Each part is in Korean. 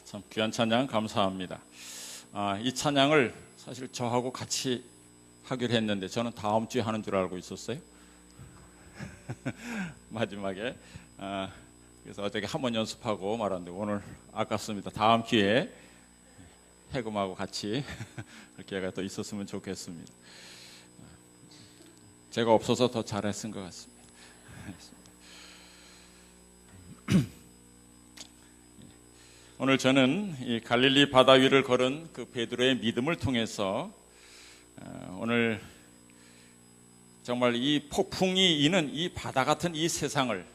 참 귀한 찬양 감사합니다. 이 찬양을 사실 저하고 같이 하기로 했는데 저는 다음 주에 하는 줄 알고 있었어요. 마지막에 그래서 어저께 한번 연습하고 말았는데 오늘 아깝습니다. 다음 기회에 해금하고 같이 기회가 또 있었으면 좋겠습니다. 제가 없어서 더 잘했은 것 같습니다. 오늘 저는 이 갈릴리 바다 위를 걸은 그 베드로의 믿음을 통해서 오늘 정말 이 폭풍이 이는 이 바다 같은 이 세상을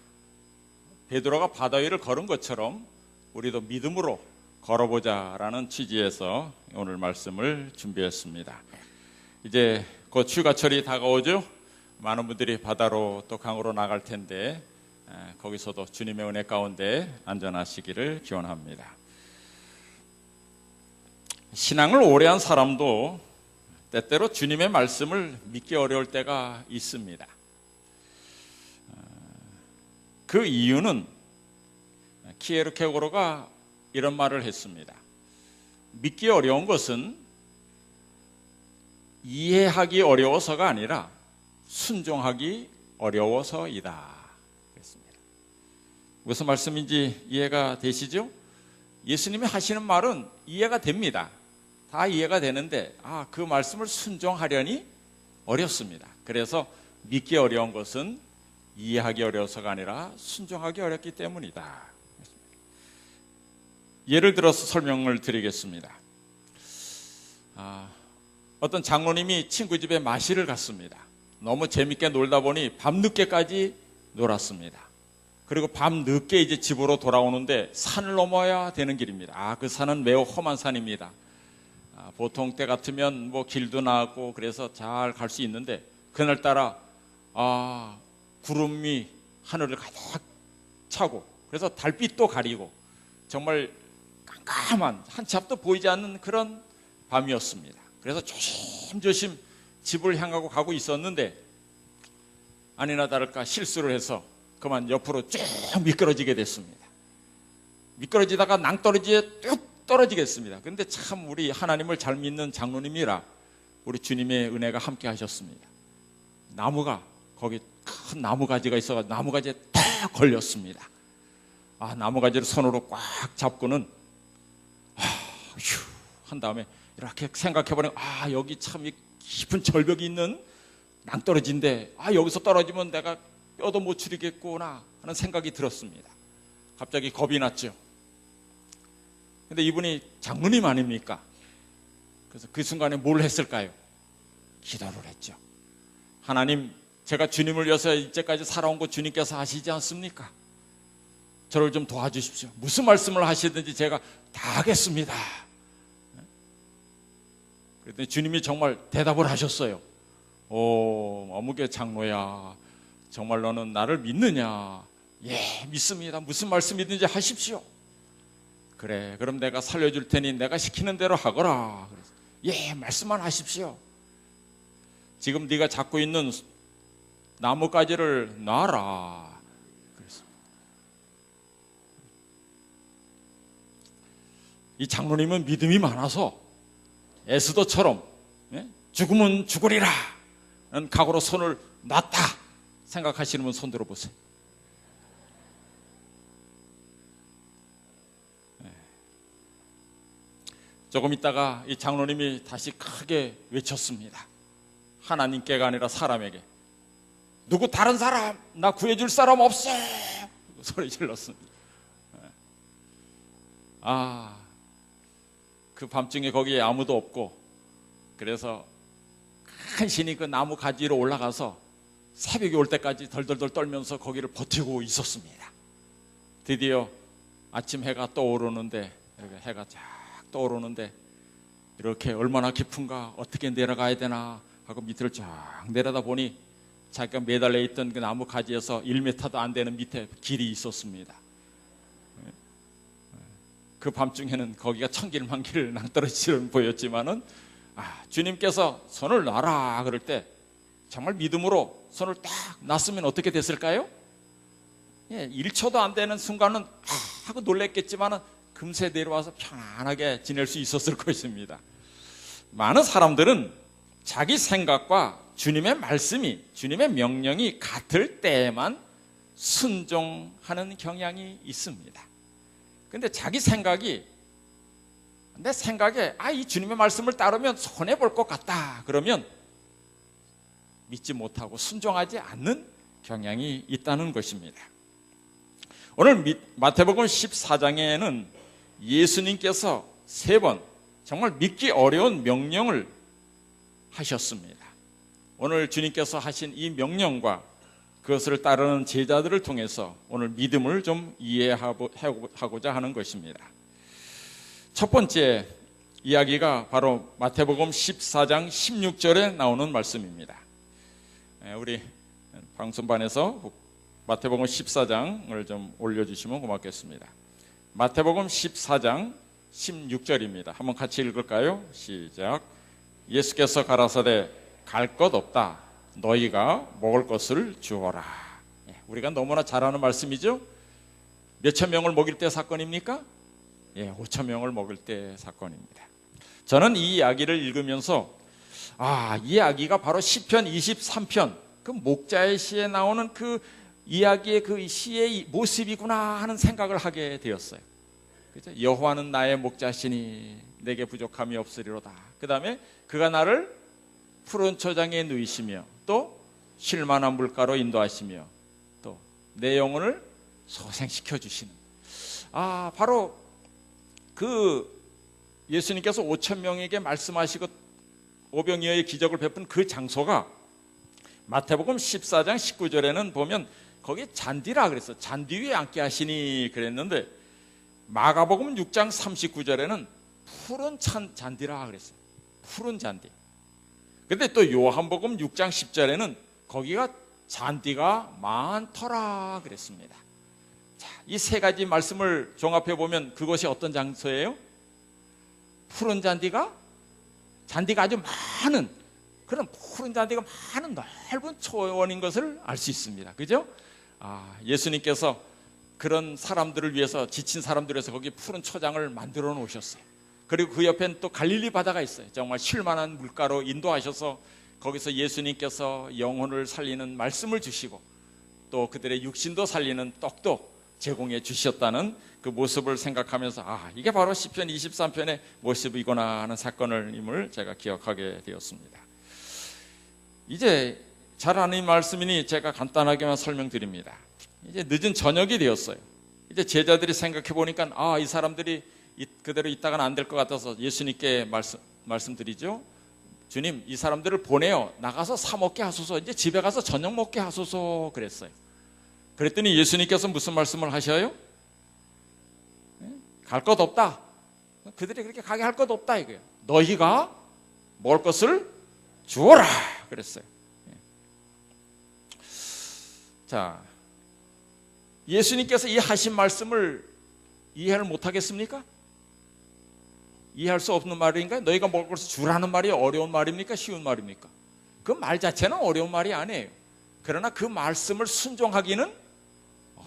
베드로가 바다 위를 걸은 것처럼 우리도 믿음으로 걸어보자라는 취지에서 오늘 말씀을 준비했습니다. 이제 곧 휴가철이 다가오죠. 많은 분들이 바다로 또 강으로 나갈 텐데 거기서도 주님의 은혜 가운데 안전하시기를 기원합니다. 신앙을 오래 한 사람도 때때로 주님의 말씀을 믿기 어려울 때가 있습니다. 그 이유는 키에르케고르가 이런 말을 했습니다. 믿기 어려운 것은 이해하기 어려워서가 아니라 순종하기 어려워서이다. 그랬습니다. 무슨 말씀인지 이해가 되시죠? 예수님이 하시는 말은 이해가 됩니다. 다 이해가 되는데 그 말씀을 순종하려니 어렵습니다. 그래서 믿기 어려운 것은 이해하기 어려워서가 아니라 순종하기 어렵기 때문이다. 예를 들어서 설명을 드리겠습니다. 어떤 장로님이 친구 집에 마실을 갔습니다. 너무 재밌게 놀다 보니 밤늦게까지 놀았습니다. 그리고 밤늦게 이제 집으로 돌아오는데 산을 넘어야 되는 길입니다. 그 산은 매우 험한 산입니다. 보통 때 같으면 뭐 길도 나고 그래서 잘 갈 수 있는데 그날따라 구름이 하늘을 가득 차고 그래서 달빛도 가리고 정말 깜깜한 한치 앞도 보이지 않는 그런 밤이었습니다. 그래서 조심조심 집을 향하고 가고 있었는데 아니나 다를까 실수를 해서 그만 옆으로 쭉 미끄러지게 됐습니다. 미끄러지다가 낭떠러지에 뚝 떨어지겠습니다. 그런데 참 우리 하나님을 잘 믿는 장로님이라 우리 주님의 은혜가 함께 하셨습니다. 나무가 거기 큰 나무가지가 있어서 나무가지에 딱 걸렸습니다. 나무가지를 손으로 꽉 잡고는 휴 한 다음에 이렇게 생각해보니 여기 참 깊은 절벽이 있는 낭떠러지인데 여기서 떨어지면 내가 뼈도 못 추리겠구나 하는 생각이 들었습니다. 갑자기 겁이 났죠. 근데 이분이 장로님 아닙니까? 그래서 그 순간에 뭘 했을까요? 기도를 했죠. 하나님, 제가 주님을 위해서 이제까지 살아온 거 주님께서 아시지 않습니까? 저를 좀 도와주십시오. 무슨 말씀을 하시든지 제가 다 하겠습니다. 그랬더니 주님이 정말 대답을 하셨어요. 어묵의 장로야, 정말 너는 나를 믿느냐? 예, 믿습니다. 무슨 말씀이든지 하십시오. 그래, 그럼 내가 살려줄 테니 내가 시키는 대로 하거라. 그래서, 예, 말씀만 하십시오. 지금 네가 잡고 있는 나뭇가지를 놔라. 그랬습니다. 이 장로님은 믿음이 많아서 에스더처럼 죽으면 죽으리라 는 각오로 손을 놨다 생각하시는 분 손 들어보세요. 조금 있다가 이 장로님이 다시 크게 외쳤습니다. 하나님께가 아니라 사람에게. 누구 다른 사람 나 구해줄 사람 없어 소리 질렀습니다. 그 밤중에 거기에 아무도 없고 그래서 큰 신이 그 나무 가지로 올라가서 새벽이 올 때까지 덜덜덜 떨면서 거기를 버티고 있었습니다. 드디어 아침 해가 떠오르는데 이렇게 해가 쫙 떠오르는데 이렇게 얼마나 깊은가 어떻게 내려가야 되나 하고 밑을 쫙 내려다 보니 자기가 매달려 있던 그 나무 가지에서 1m도 안 되는 밑에 길이 있었습니다. 그 밤중에는 거기가 천길만길 낭떠러지처럼 보였지만은 주님께서 손을 놔라 그럴 때 정말 믿음으로 손을 딱 놨으면 어떻게 됐을까요? 1초도 안 되는 순간은 하고 놀랬겠지만은 금세 내려와서 편안하게 지낼 수 있었을 것입니다. 많은 사람들은 자기 생각과 주님의 말씀이, 주님의 명령이 같을 때에만 순종하는 경향이 있습니다. 근데 자기 생각이, 내 생각에 이 주님의 말씀을 따르면 손해볼 것 같다 그러면 믿지 못하고 순종하지 않는 경향이 있다는 것입니다. 오늘 마태복음 14장에는 예수님께서 3번 정말 믿기 어려운 명령을 하셨습니다. 오늘 주님께서 하신 이 명령과 그것을 따르는 제자들을 통해서 오늘 믿음을 좀 이해하고자 하는 것입니다. 첫 번째 이야기가 바로 마태복음 14장 16절에 나오는 말씀입니다. 우리 방송반에서 마태복음 14장을 좀 올려주시면 고맙겠습니다. 마태복음 14장 16절입니다. 한번 같이 읽을까요? 시작. 예수께서 가라사대 갈 것 없다. 너희가 먹을 것을 주어라. 우리가 너무나 잘 아는 말씀이죠. 몇천 명을 먹일 때 사건입니까? 5천 명을 먹을 때 사건입니다. 저는 이 이야기를 읽으면서 이 이야기가 바로 시편 23편 그 목자의 시에 나오는 그 이야기의 그 시의 모습이구나 하는 생각을 하게 되었어요. 그렇죠? 여호와는 나의 목자시니 내게 부족함이 없으리로다. 그 다음에 그가 나를 푸른 초장에 누이시며 또 쉴만한 물가로 인도하시며 또 내 영혼을 소생시켜 주시는 바로 그 예수님께서 5천 명에게 말씀하시고 오병이어의 기적을 베푼 그 장소가 마태복음 14장 19절에는 보면 거기 잔디라 그랬어. 잔디 위에 앉게 하시니 그랬는데 마가복음 6장 39절에는 푸른 잔디라 그랬어요. 푸른 잔디. 근데 또 요한복음 6장 10절에는 거기가 잔디가 많더라 그랬습니다. 자, 이 세 가지 말씀을 종합해 보면 그것이 어떤 장소예요? 푸른 잔디가 아주 많은 그런 푸른 잔디가 많은 넓은 초원인 것을 알 수 있습니다. 그죠? 예수님께서 그런 사람들을 위해서 지친 사람들을 위해서 거기 푸른 초장을 만들어 놓으셨어요. 그리고 그 옆에는 또 갈릴리 바다가 있어요. 정말 쉴만한 물가로 인도하셔서 거기서 예수님께서 영혼을 살리는 말씀을 주시고 또 그들의 육신도 살리는 떡도 제공해 주셨다는 그 모습을 생각하면서 이게 바로 시편 23편의 모습이구나 하는 사건임을 제가 기억하게 되었습니다. 이제 잘 아는 말씀이니 제가 간단하게만 설명드립니다. 이제 늦은 저녁이 되었어요. 이제 제자들이 생각해 보니까 이 사람들이 그대로 있다가는 안 될 것 같아서 예수님께 말씀드리죠. 주님, 이 사람들을 보내요. 나가서 사 먹게 하소서. 이제 집에 가서 저녁 먹게 하소서 그랬어요. 그랬더니 예수님께서 무슨 말씀을 하셔요? 갈 것 없다. 그들이 그렇게 가게 할 것 없다 이거예요. 너희가 먹을 것을 주어라 그랬어요. 자, 예수님께서 이 하신 말씀을 이해를 못하겠습니까? 이해할 수 없는 말인가요? 너희가 먹을 것을 주라는 말이 어려운 말입니까? 쉬운 말입니까? 그 말 자체는 어려운 말이 아니에요. 그러나 그 말씀을 순종하기는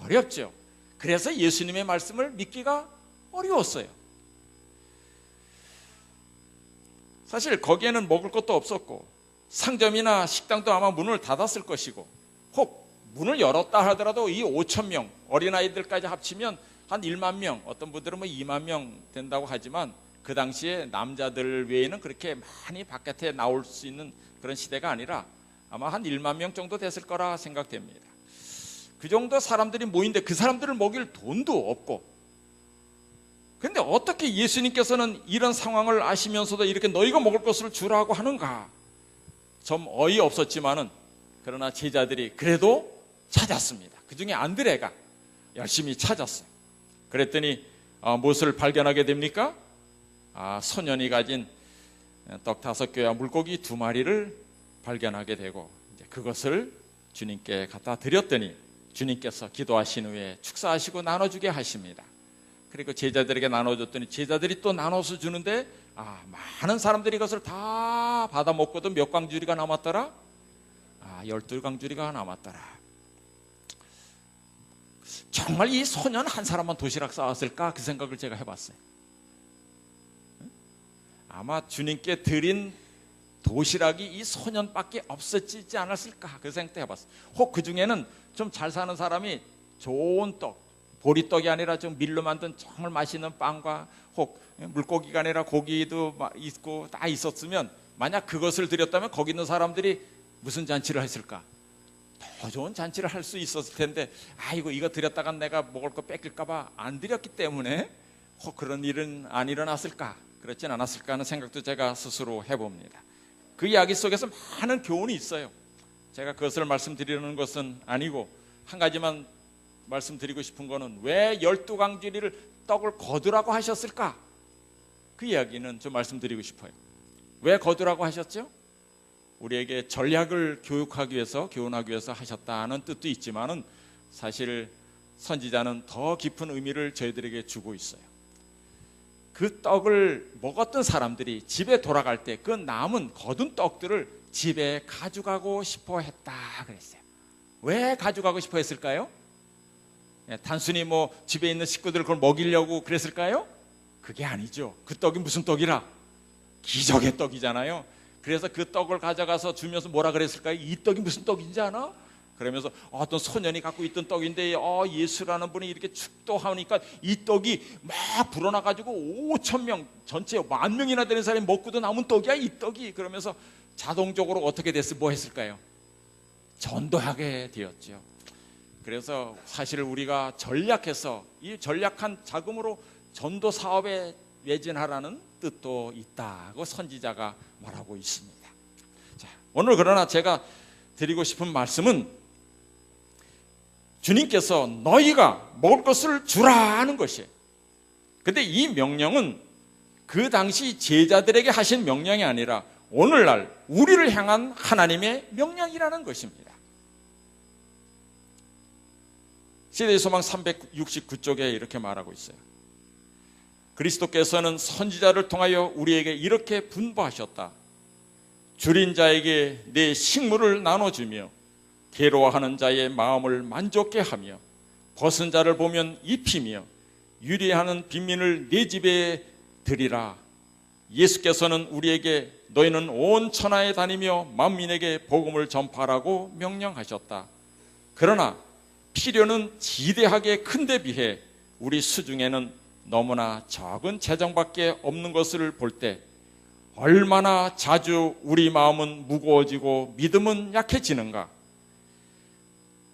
어렵죠. 그래서 예수님의 말씀을 믿기가 어려웠어요. 사실 거기에는 먹을 것도 없었고 상점이나 식당도 아마 문을 닫았을 것이고 혹 문을 열었다 하더라도 이 5천 명 어린아이들까지 합치면 한 1만 명, 어떤 분들은 2만 명 된다고 하지만 그 당시에 남자들 외에는 그렇게 많이 바깥에 나올 수 있는 그런 시대가 아니라 아마 한 1만 명 정도 됐을 거라 생각됩니다. 그 정도 사람들이 모인데 그 사람들을 먹일 돈도 없고, 그런데 어떻게 예수님께서는 이런 상황을 아시면서도 이렇게 너희가 먹을 것을 주라고 하는가? 좀 어이없었지만은 그러나 제자들이 그래도 찾았습니다. 그 중에 안드레가 열심히 찾았어요. 그랬더니 무엇을 발견하게 됩니까? 소년이 가진 떡 5개와 물고기 2마리를 발견하게 되고 이제 그것을 주님께 갖다 드렸더니 주님께서 기도하신 후에 축사하시고 나눠주게 하십니다. 그리고 제자들에게 나눠줬더니 제자들이 또 나눠서 주는데 많은 사람들이 이것을 다 받아 먹고도 몇 광주리가 남았더라? 12광주리가 남았더라. 정말 이 소년 한 사람만 도시락 싸왔을까? 그 생각을 제가 해봤어요. 아마 주님께 드린 도시락이 이 소년밖에 없었지 않았을까? 그 생각도 해봤어요. 혹 그 중에는 좀 잘 사는 사람이 좋은 떡, 보리떡이 아니라 좀 밀로 만든 정말 맛있는 빵과 혹 물고기가 아니라 고기도 있고 다 있었으면, 만약 그것을 드렸다면 거기 있는 사람들이 무슨 잔치를 했을까? 더 좋은 잔치를 할 수 있었을 텐데, 아이고 이거 드렸다가 내가 먹을 거 뺏길까 봐 안 드렸기 때문에 혹 그런 일은 안 일어났을까? 그렇진 않았을까 하는 생각도 제가 스스로 해봅니다. 그 이야기 속에서 많은 교훈이 있어요. 제가 그것을 말씀드리는 것은 아니고, 한 가지만 말씀드리고 싶은 거는, 왜 12강주리를 떡을 거두라고 하셨을까? 그 이야기는 좀 말씀드리고 싶어요. 왜 거두라고 하셨죠? 우리에게 전략을 교육하기 위해서, 교훈하기 위해서 하셨다는 뜻도 있지만은, 사실 선지자는 더 깊은 의미를 저희들에게 주고 있어요. 그 떡을 먹었던 사람들이 집에 돌아갈 때 그 남은 거둔 떡들을 집에 가져가고 싶어 했다 그랬어요. 왜 가져가고 싶어 했을까요? 단순히 뭐 집에 있는 식구들을 그걸 먹이려고 그랬을까요? 그게 아니죠. 그 떡이 무슨 떡이라? 기적의 떡이잖아요. 그래서 그 떡을 가져가서 주면서 뭐라 그랬을까요? 이 떡이 무슨 떡인지 아나? 그러면서 어떤 소년이 갖고 있던 떡인데 예수라는 분이 이렇게 축도하니까 이 떡이 막 불어나가지고 5,000명, 전체 10,000명이나 되는 사람이 먹고도 남은 떡이야 이 떡이. 그러면서 자동적으로 어떻게 됐을, 뭐 했을까요? 전도하게 되었죠. 그래서 사실 우리가 전략해서 이 전략한 자금으로 전도 사업에 매진하라는 뜻도 있다고 선지자가 말하고 있습니다. 자, 오늘 그러나 제가 드리고 싶은 말씀은, 주님께서 너희가 먹을 것을 주라 하는 것이에요. 그런데 이 명령은 그 당시 제자들에게 하신 명령이 아니라 오늘날 우리를 향한 하나님의 명령이라는 것입니다. 시대의 소망 369쪽에 이렇게 말하고 있어요. 그리스도께서는 선지자를 통하여 우리에게 이렇게 분부하셨다. 줄인 자에게 내 식물을 나눠주며 괴로워하는 자의 마음을 만족케 하며 벗은 자를 보면 입히며 유리하는 빈민을 내 집에 드리라. 예수께서는 우리에게 너희는 온 천하에 다니며 만민에게 복음을 전파하라고 명령하셨다. 그러나 필요는 지대하게 큰데 비해 우리 수중에는 너무나 적은 재정밖에 없는 것을 볼 때 얼마나 자주 우리 마음은 무거워지고 믿음은 약해지는가.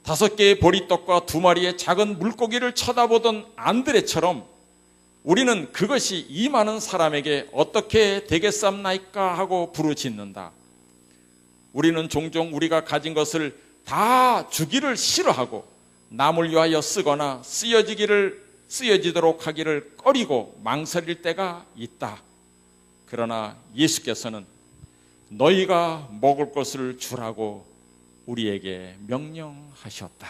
5개의 보리떡과 2마리의 작은 물고기를 쳐다보던 안드레처럼 우리는 그것이 이 많은 사람에게 어떻게 되겠삼나이까 하고 부르짖는다. 우리는 종종 우리가 가진 것을 다 주기를 싫어하고 남을 위하여 쓰거나 쓰여지도록 하기를 꺼리고 망설일 때가 있다. 그러나 예수께서는 너희가 먹을 것을 주라고 우리에게 명령하셨다.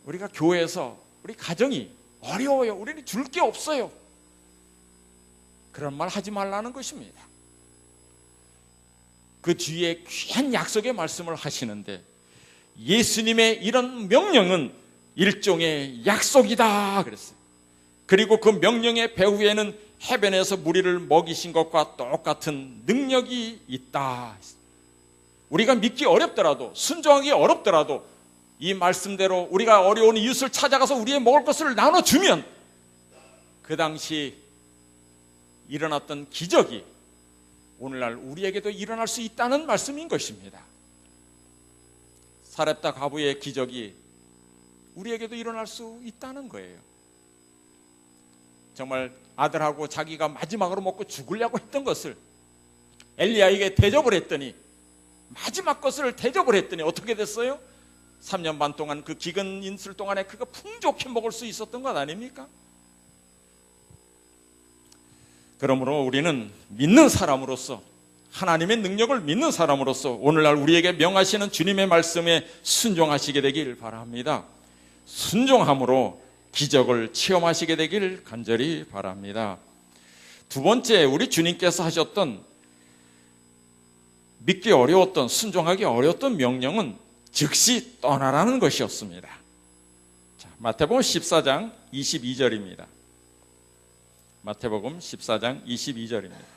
우리가 교회에서 우리 가정이 어려워요. 우리는 줄 게 없어요. 그런 말 하지 말라는 것입니다. 그 뒤에 귀한 약속의 말씀을 하시는데, 예수님의 이런 명령은 일종의 약속이다 그랬어요. 그리고 그 명령의 배후에는 해변에서 무리를 먹이신 것과 똑같은 능력이 있다. 우리가 믿기 어렵더라도, 순종하기 어렵더라도 이 말씀대로 우리가 어려운 이웃을 찾아가서 우리의 먹을 것을 나눠주면 그 당시 일어났던 기적이 오늘날 우리에게도 일어날 수 있다는 말씀인 것입니다. 사렙다 과부의 기적이 우리에게도 일어날 수 있다는 거예요. 정말 아들하고 자기가 마지막으로 먹고 죽으려고 했던 것을 엘리야에게 대접을 했더니, 마지막 것을 대접을 했더니 어떻게 됐어요? 3년 반 동안 그 기근 인술 동안에 그가 풍족히 먹을 수 있었던 것 아닙니까? 그러므로 우리는 믿는 사람으로서, 하나님의 능력을 믿는 사람으로서 오늘날 우리에게 명하시는 주님의 말씀에 순종하시게 되길 바랍니다. 순종함으로 기적을 체험하시게 되길 간절히 바랍니다. 두 번째, 우리 주님께서 하셨던 믿기 어려웠던, 순종하기 어려웠던 명령은 즉시 떠나라는 것이었습니다. 자, 마태복음 14장 22절입니다. 마태복음 14장 22절입니다.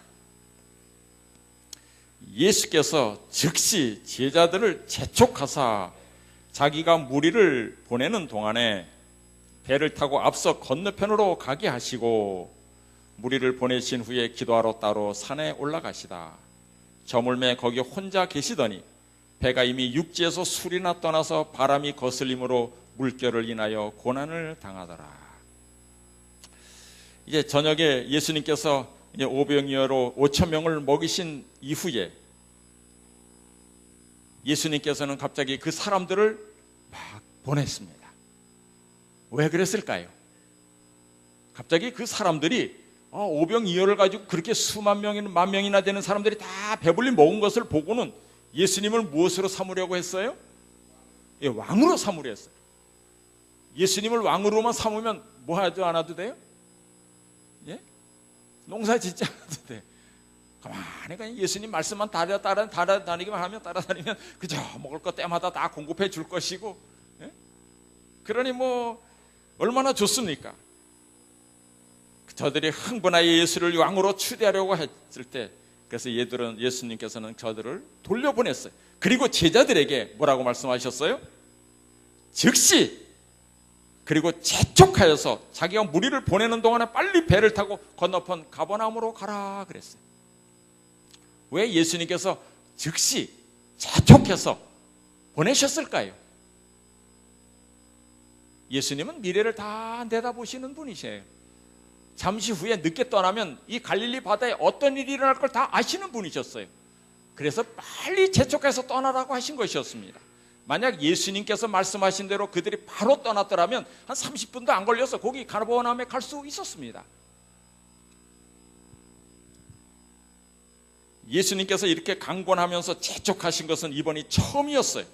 예수께서 즉시 제자들을 재촉하사 자기가 무리를 보내는 동안에 배를 타고 앞서 건너편으로 가게 하시고 무리를 보내신 후에 기도하러 따로 산에 올라가시다. 저물매 거기 혼자 계시더니 배가 이미 육지에서 술이나 떠나서 바람이 거슬림으로 물결을 인하여 고난을 당하더라. 이제 저녁에 예수님께서 이제 오병이어로 5천 명을 먹이신 이후에 예수님께서는 갑자기 그 사람들을 막 보냈습니다. 왜 그랬을까요? 갑자기 그 사람들이 오병이어를 가지고 그렇게 수만 명이나 만 명이나 되는 사람들이 다 배불리 먹은 것을 보고는 예수님을 무엇으로 삼으려고 했어요? 예, 왕으로 삼으려 했어요. 예수님을 왕으로만 삼으면 뭐 하지 않아도 돼요? 예? 농사 짓지 않아도 돼. 가만히 그냥 예수님 말씀만 따라다니기만 하면 따라다니면 그저 먹을 것 때마다 다 공급해 줄 것이고, 예? 그러니 뭐 얼마나 좋습니까? 저들이 흥분하여 예수를 왕으로 추대하려고 했을 때, 그래서 예수님께서는 저들을 돌려보냈어요. 그리고 제자들에게 뭐라고 말씀하셨어요? 즉시 그리고 재촉하여서 자기가 무리를 보내는 동안에 빨리 배를 타고 건너편 가버나움으로 가라 그랬어요. 왜 예수님께서 즉시 재촉해서 보내셨을까요? 예수님은 미래를 다 내다보시는 분이세요. 잠시 후에 늦게 떠나면 이 갈릴리 바다에 어떤 일이 일어날 걸 다 아시는 분이셨어요. 그래서 빨리 재촉해서 떠나라고 하신 것이었습니다. 만약 예수님께서 말씀하신 대로 그들이 바로 떠났더라면 한 30분도 안 걸려서 거기 가버나움에 갈 수 있었습니다. 예수님께서 이렇게 강권하면서 재촉하신 것은 이번이 처음이었어요.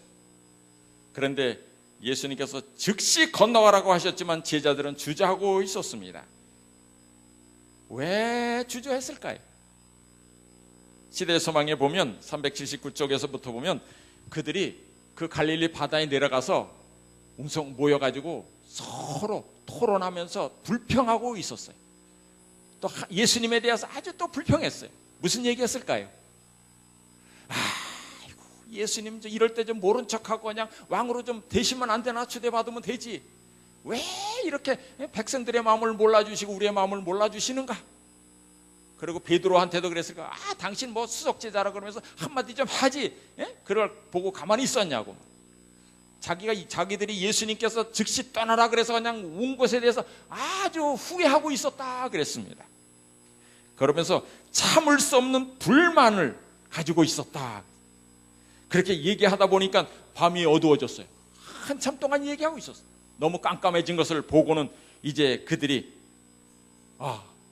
그런데 예수님께서 즉시 건너가라고 하셨지만 제자들은 주저하고 있었습니다. 왜 주저했을까요? 시대의 소망에 보면 379쪽에서부터 보면 그들이 그 갈릴리 바다에 내려가서 웅성 모여가지고 서로 토론하면서 불평하고 있었어요. 또 예수님에 대해서 아주 또 불평했어요. 무슨 얘기했을까요? 아이고, 예수님 이럴 때 좀 모른 척하고 그냥 왕으로 좀 되시면 안 되나? 추대받으면 되지. 왜 이렇게 백성들의 마음을 몰라주시고 우리의 마음을 몰라주시는가? 그리고 베드로한테도 그랬을까? 당신 뭐 수석제자라 그러면서 한마디 좀 하지. 예? 그걸 보고 가만히 있었냐고. 자기들이 예수님께서 즉시 떠나라 그래서 그냥 온 것에 대해서 아주 후회하고 있었다 그랬습니다. 그러면서 참을 수 없는 불만을 가지고 있었다. 그렇게 얘기하다 보니까 밤이 어두워졌어요. 한참 동안 얘기하고 있었어요. 너무 깜깜해진 것을 보고는 이제 그들이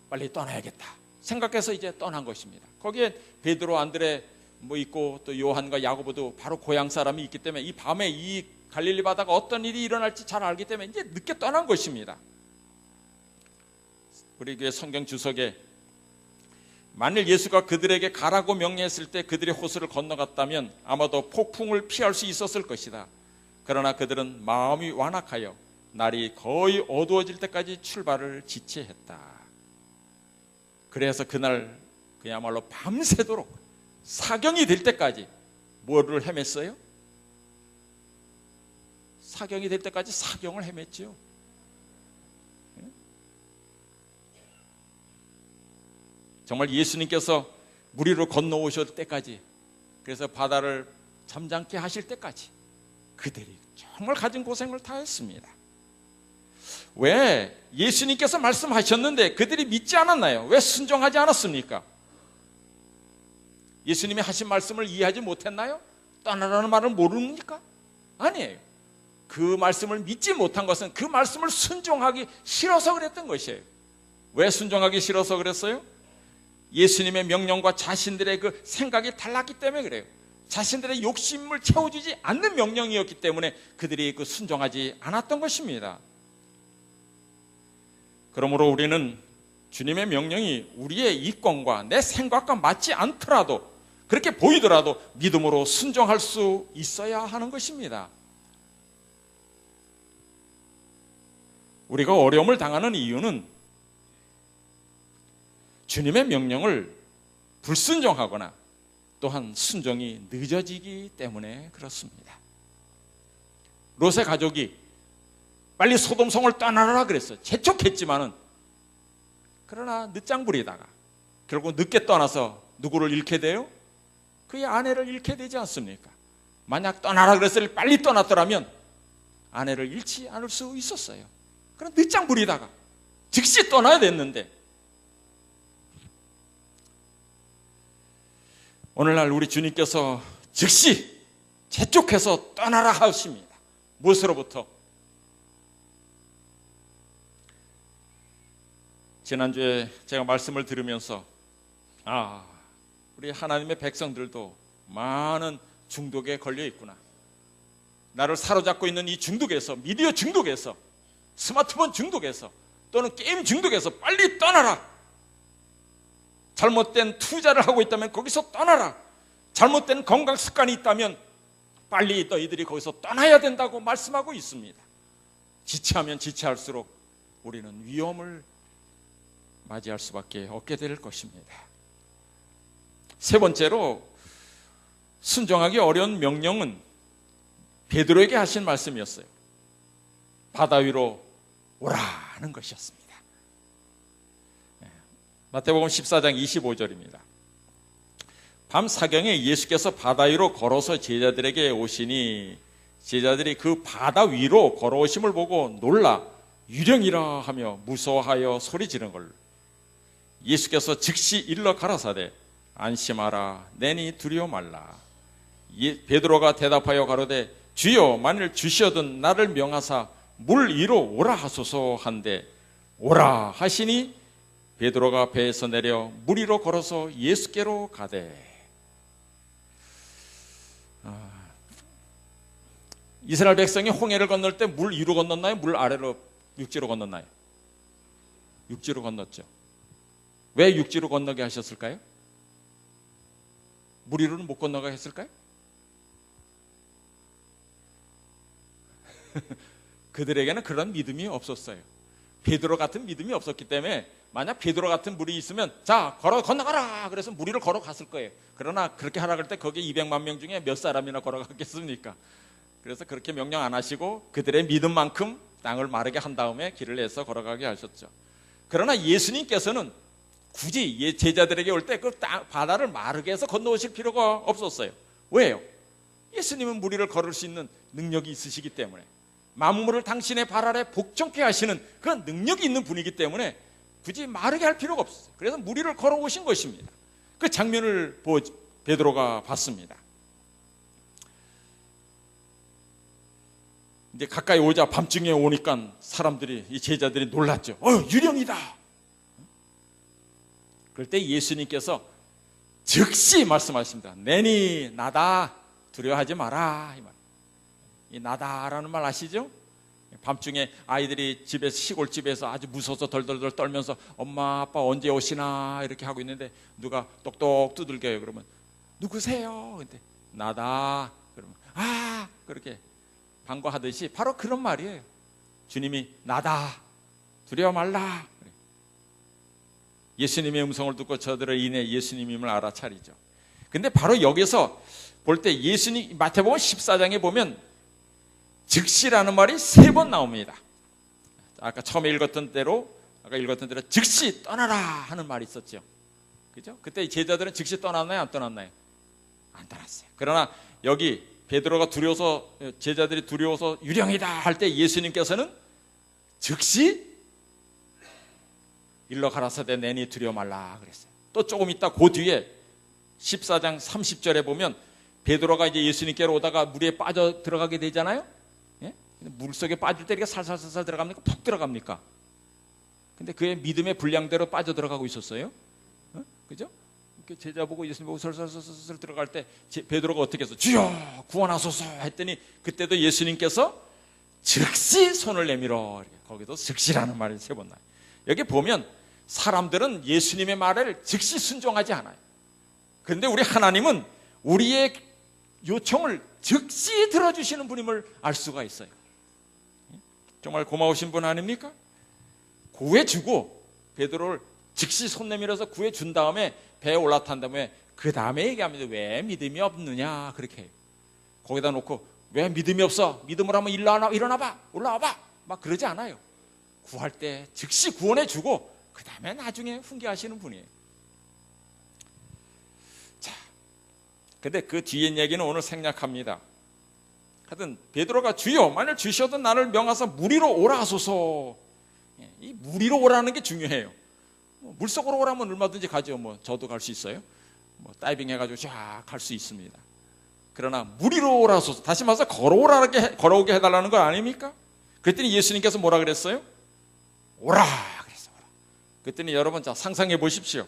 빨리 떠나야겠다 생각해서 이제 떠난 것입니다. 거기에 베드로, 안드레 뭐 있고 또 요한과 야고보도 바로 고향 사람이 있기 때문에 이 밤에 이 갈릴리 바다가 어떤 일이 일어날지 잘 알기 때문에 이제 늦게 떠난 것입니다. 우리 교회 성경 주석에 만일 예수가 그들에게 가라고 명령했을 때 그들이 호수를 건너갔다면 아마도 폭풍을 피할 수 있었을 것이다. 그러나 그들은 마음이 완악하여 날이 거의 어두워질 때까지 출발을 지체했다. 그래서 그날 그야말로 밤새도록 사경이 될 때까지 뭐를 헤맸어요? 사경이 될 때까지 사경을 헤맸죠. 정말 예수님께서 무리로 건너오실 때까지, 그래서 바다를 잠잠케 하실 때까지 그들이 정말 가진 고생을 다 했습니다. 왜? 예수님께서 말씀하셨는데 그들이 믿지 않았나요? 왜 순종하지 않았습니까? 예수님이 하신 말씀을 이해하지 못했나요? 떠나라는 말을 모릅니까? 아니에요. 그 말씀을 믿지 못한 것은 그 말씀을 순종하기 싫어서 그랬던 것이에요. 왜 순종하기 싫어서 그랬어요? 예수님의 명령과 자신들의 그 생각이 달랐기 때문에 그래요. 자신들의 욕심을 채워주지 않는 명령이었기 때문에 그들이 그 순종하지 않았던 것입니다. 그러므로 우리는 주님의 명령이 우리의 이권과 내 생각과 맞지 않더라도 그렇게 보이더라도 믿음으로 순종할 수 있어야 하는 것입니다. 우리가 어려움을 당하는 이유는 주님의 명령을 불순종하거나 또한 순종이 늦어지기 때문에 그렇습니다. 롯의 가족이 빨리 소돔성을 떠나라 그랬어요. 재촉했지만은 그러나 늦장 부리다가 결국 늦게 떠나서 누구를 잃게 돼요? 그의 아내를 잃게 되지 않습니까? 만약 떠나라 그랬을 때 빨리 떠났더라면 아내를 잃지 않을 수 있었어요. 그럼 늦장 부리다가 즉시 떠나야 됐는데, 오늘날 우리 주님께서 즉시 재촉해서 떠나라 하십니다. 무엇으로부터? 지난주에 제가 말씀을 들으면서 우리 하나님의 백성들도 많은 중독에 걸려 있구나. 나를 사로잡고 있는 이 중독에서, 미디어 중독에서, 스마트폰 중독에서, 또는 게임 중독에서 빨리 떠나라. 잘못된 투자를 하고 있다면 거기서 떠나라. 잘못된 건강 습관이 있다면 빨리 너희들이 거기서 떠나야 된다고 말씀하고 있습니다. 지체하면 지체할수록 우리는 위험을 맞이할 수밖에 없게 될 것입니다. 세 번째로, 순종하기 어려운 명령은 베드로에게 하신 말씀이었어요. 바다 위로 오라는 것이었습니다. 마태복음 14장 25절입니다. 밤 사경에 예수께서 바다 위로 걸어서 제자들에게 오시니 제자들이 그 바다 위로 걸어오심을 보고 놀라 유령이라 하며 무서워하여 소리 지른 걸 예수께서 즉시 일러 가라사대 안심하라 내니 두려워 말라. 베드로가 대답하여 가로되 주여 만일 주시어든 나를 명하사 물 위로 오라 하소서 한데 오라 하시니 베드로가 배에서 내려 물 위로 걸어서 예수께로 가되. 이스라엘 백성이 홍해를 건널 때 물 위로 건넜나요? 물 아래로 육지로 건넜나요? 육지로 건넜죠. 왜 육지로 건너게 하셨을까요? 물 위로는 못 건너게 했을까요? 그들에게는 그런 믿음이 없었어요. 베드로 같은 믿음이 없었기 때문에 만약 베드로 같은 물이 있으면 자 건너가라 그래서 물 위로 걸어갔을 거예요. 그러나 그렇게 하라 그럴 때 거기에 200만 명 중에 몇 사람이나 걸어갔겠습니까? 그래서 그렇게 명령 안 하시고 그들의 믿음만큼 땅을 마르게 한 다음에 길을 내서 걸어가게 하셨죠. 그러나 예수님께서는 굳이 제자들에게 올 때 그 바다를 마르게 해서 건너오실 필요가 없었어요. 왜요? 예수님은 물 위를 걸을 수 있는 능력이 있으시기 때문에, 만물을 당신의 발 아래 복종케 하시는 그런 능력이 있는 분이기 때문에 굳이 마르게 할 필요가 없어요. 그래서 물 위를 걸어오신 것입니다. 그 장면을 베드로가 봤습니다. 이제 가까이 오자 밤중에 오니까 사람들이, 이 제자들이 놀랐죠. 유령이다. 그럴 때 예수님께서 즉시 말씀하십니다. 내니 나다 두려워하지 마라. 이 나다라는 말 아시죠? 밤중에 아이들이 집에서, 시골집에서 아주 무서워서 덜덜덜 떨면서 엄마 아빠 언제 오시나 이렇게 하고 있는데 누가 똑똑 두들겨요. 그러면 누구세요? 근데 나다. 그러면 그렇게 반가하듯이 바로 그런 말이에요. 주님이 나다 두려워 말라. 예수님의 음성을 듣고 저들을 인해 예수님임을 알아차리죠. 근데 바로 여기서 볼 때 예수님, 마태복음 14장에 보면 즉시라는 말이 3번 나옵니다. 아까 처음에 읽었던 대로 즉시 떠나라 하는 말이 있었죠. 그죠? 그때 제자들은 즉시 떠났나요? 안 떠났나요? 안 떠났어요. 그러나 여기 베드로가 두려워서, 제자들이 두려워서 유령이다 할 때 예수님께서는 즉시 일러 가라사대 내니 두려워 말라 그랬어요. 또 조금 있다 그 뒤에 14장 30절에 보면 베드로가 이제 예수님께로 오다가 물에 빠져 들어가게 되잖아요. 예? 물속에 빠질 때 이렇게 살살살살 들어갑니까? 푹 들어갑니까? 근데 그의 믿음의 분량대로 빠져 들어가고 있었어요. 그죠? 이렇게 제자 보고 예수님 보고 설설설설 들어갈 때 베드로가 어떻게 했어? 주여 구원하소서 했더니 그때도 예수님께서 즉시 손을 내밀어. 거기도 즉시라는 말이 3번 나요. 여기 보면 사람들은 예수님의 말을 즉시 순종하지 않아요. 그런데 우리 하나님은 우리의 요청을 즉시 들어주시는 분임을 알 수가 있어요. 정말 고마우신 분 아닙니까? 구해주고 베드로를 즉시 손 내밀어서 구해준 다음에 배에 올라탄 다음에 그 다음에 얘기합니다. 왜 믿음이 없느냐 그렇게 해요. 거기다 놓고 왜 믿음이 없어? 믿음을 하면 일어나봐 올라와봐 막 그러지 않아요. 구할 때 즉시 구원해주고 그 다음에 나중에 훈계하시는 분이에요. 자, 근데 그 뒤에 얘기는 오늘 생략합니다. 하여튼 베드로가 주여 만일 주셔도 나를 명하사 무리로 오라 하소서. 이 무리로 오라는 게 중요해요. 물속으로 오라면 얼마든지 가죠. 저도 갈 수 있어요. 다이빙 해가지고 쫙 갈 수 있습니다. 그러나 무리로 오라 하소서. 다시 말해서 걸어오게 해달라는 거 아닙니까? 그랬더니 예수님께서 뭐라 그랬어요? 오라 그랬어요. 그랬더니 여러분 자 상상해 보십시오.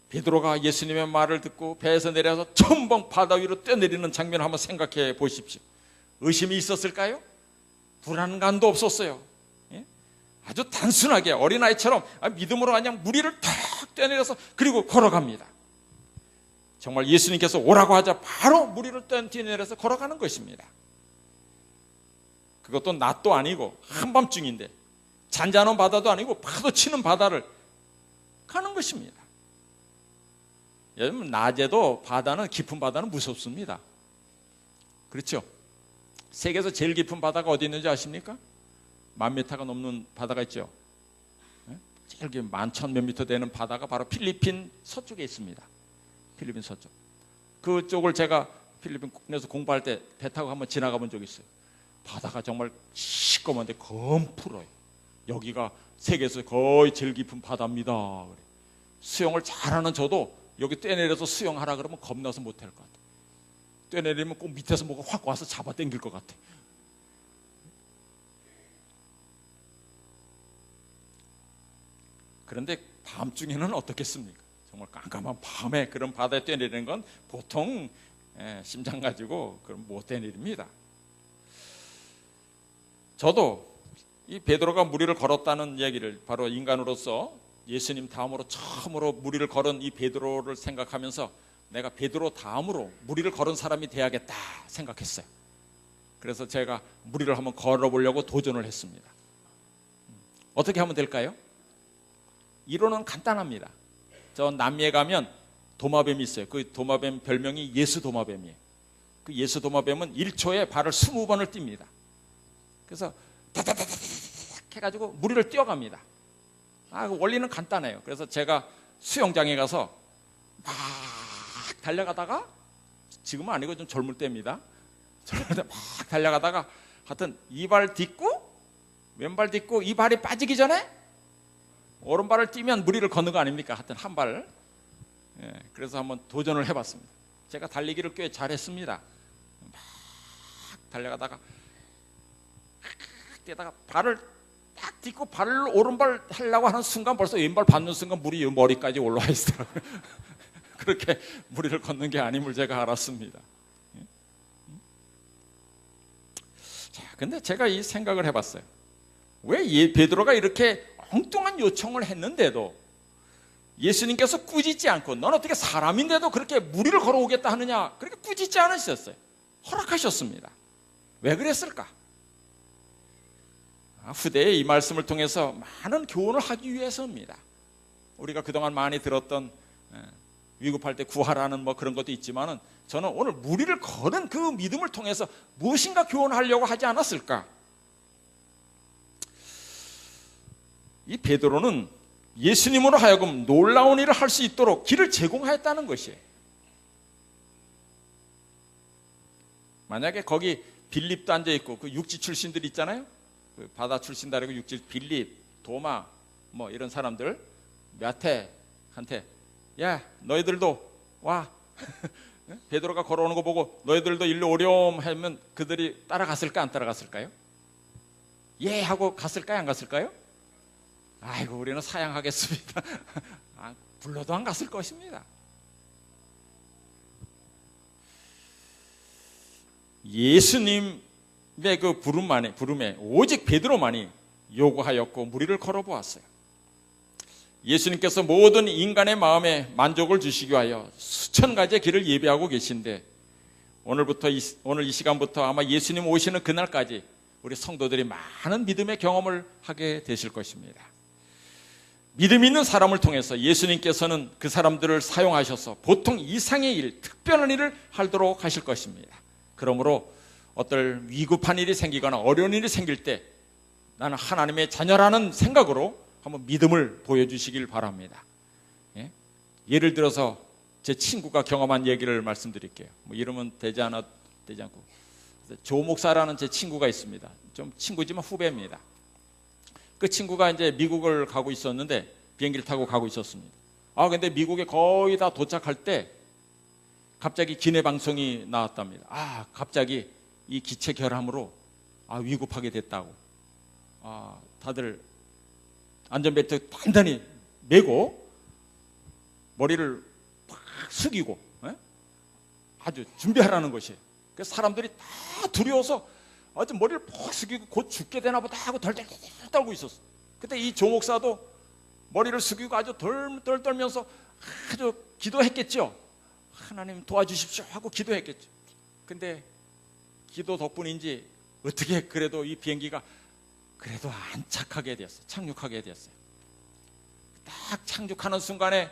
베드로가 예수님의 말을 듣고 배에서 내려서 첨벙 바다 위로 뛰어내리는 장면을 한번 생각해 보십시오. 의심이 있었을까요? 불안감도 없었어요. 예? 아주 단순하게 어린아이처럼 믿음으로 그냥 무리를 탁 뛰어내려서 그리고 걸어갑니다. 정말 예수님께서 오라고 하자 바로 무리를 뛰어내려서 걸어가는 것입니다. 그것도 낮도 아니고 한밤중인데 잔잔한 바다도 아니고 파도 치는 바다를 가는 것입니다. 여러분 낮에도 바다는 깊은 바다는 무섭습니다. 그렇죠? 세계에서 제일 깊은 바다가 어디 있는지 아십니까? 10,000m가 넘는 바다가 있죠. 제일 깊은 11,000몇 미터 되는 바다가 바로 필리핀 서쪽에 있습니다. 필리핀 서쪽. 그쪽을 제가 필리핀에서 공부할 때 배 타고 한번 지나가 본 적이 있어요. 바다가 정말 시꺼먼데 검풀어요. 여기가 세계에서 거의 제일 깊은 바다입니다. 수영을 잘하는 저도 여기 뛰어내려서 수영하라 그러면 겁나서 못할 것 같아요. 뛰어내리면 꼭 밑에서 뭐가 확 와서 잡아당길 것 같아요. 그런데 밤중에는 어떻겠습니까? 정말 깜깜한 밤에 그런 바다에 뛰어내리는 건 보통 심장 가지고 그럼 못 뛰어내립니다. 저도 이 베드로가 무리를 걸었다는 얘기를 바로 인간으로서 예수님 다음으로 처음으로 무리를 걸은 이 베드로를 생각하면서 내가 베드로 다음으로 무리를 걸은 사람이 돼야겠다 생각했어요. 그래서 제가 무리를 한번 걸어보려고 도전을 했습니다. 어떻게 하면 될까요? 이론은 간단합니다. 저 남미에 가면 도마뱀이 있어요. 그 도마뱀 별명이 예수 도마뱀이에요. 그 예수 도마뱀은 1초에 발을 20번을 띱니다. 그래서 다다다다닥 해가지고 무리를 뛰어갑니다. 원리는 간단해요. 그래서 제가 수영장에 가서 막 달려가다가 지금은 아니고 좀 젊을 때입니다. 막 달려가다가 하여튼 이 발 딛고 왼발 딛고 이 발이 빠지기 전에 오른발을 띄면 무리를 걷는 거 아닙니까? 하여튼 한 발. 그래서 한번 도전을 해봤습니다. 제가 달리기를 꽤 잘했습니다. 막 달려가다가 뛰다가 발을 딱 딛고 발을 오른발 하려고 하는 순간 벌써 왼발 받는 순간 물이 머리까지 올라와 있더라고요. 그렇게 무리를 걷는 게 아님을 제가 알았습니다. 자, 근데 제가 이 생각을 해봤어요. 왜 베드로가 이렇게 엉뚱한 요청을 했는데도 예수님께서 꾸짖지 않고 넌 어떻게 사람인데도 그렇게 무리를 걸어오겠다 하느냐 그렇게 꾸짖지 않으셨어요. 허락하셨습니다. 왜 그랬을까? 후대에 이 말씀을 통해서 많은 교훈을 하기 위해서입니다. 우리가 그동안 많이 들었던 위급할 때 구하라는 그런 것도 있지만은 저는 오늘 무리를 거는 그 믿음을 통해서 무엇인가 교훈하려고 하지 않았을까? 이 베드로는 예수님으로 하여금 놀라운 일을 할 수 있도록 길을 제공하였다는 것이에요. 만약에 거기 빌립도 앉아 있고 그 육지 출신들 있잖아요. 그 바다 출신도 아니고 육지 빌립, 도마 이런 사람들 몇해한테 야 너희들도 와 베드로가 걸어오는 거 보고 너희들도 일로 오렴 하면 그들이 따라갔을까 안 따라갔을까요? 예 하고 갔을까요 안 갔을까요? 아이고 우리는 사양하겠습니다. 불러도 안 갔을 것입니다. 예수님의 그 부름에 오직 베드로만이 요구하였고 무리를 걸어보았어요. 예수님께서 모든 인간의 마음에 만족을 주시기 위하여 수천 가지의 길을 예비하고 계신데 오늘 이 시간부터 아마 예수님 오시는 그날까지 우리 성도들이 많은 믿음의 경험을 하게 되실 것입니다. 믿음 있는 사람을 통해서 예수님께서는 그 사람들을 사용하셔서 보통 이상의 일, 특별한 일을 하도록 하실 것입니다. 그러므로 어떤 위급한 일이 생기거나 어려운 일이 생길 때 나는 하나님의 자녀라는 생각으로 한번 믿음을 보여주시길 바랍니다. 예를 들어서 제 친구가 경험한 얘기를 말씀드릴게요. 뭐 이름은 되지 않고 조 목사라는 제 친구가 있습니다. 좀 친구지만 후배입니다. 그 친구가 이제 미국을 가고 있었는데 비행기를 타고 가고 있었습니다. 근데 미국에 거의 다 도착할 때 갑자기 기내 방송이 나왔답니다. 갑자기 이 기체 결함으로 위급하게 됐다고. 다들 안전벨트 단단히 매고 머리를 팍 숙이고 아주 준비하라는 것이에요. 그래서 사람들이 다 두려워서 아주 머리를 팍 숙이고 곧 죽게 되나 보다 하고 덜덜 떨고 있었어. 그때 이 조 목사도 머리를 숙이고 아주 덜 떨면서 아주 기도했겠죠. 하나님 도와주십시오 하고 기도했겠죠. 근데 기도 덕분인지 어떻게 그래도 이 비행기가 그래도 안착하게 되었어요. 착륙하게 되었어요. 딱 착륙하는 순간에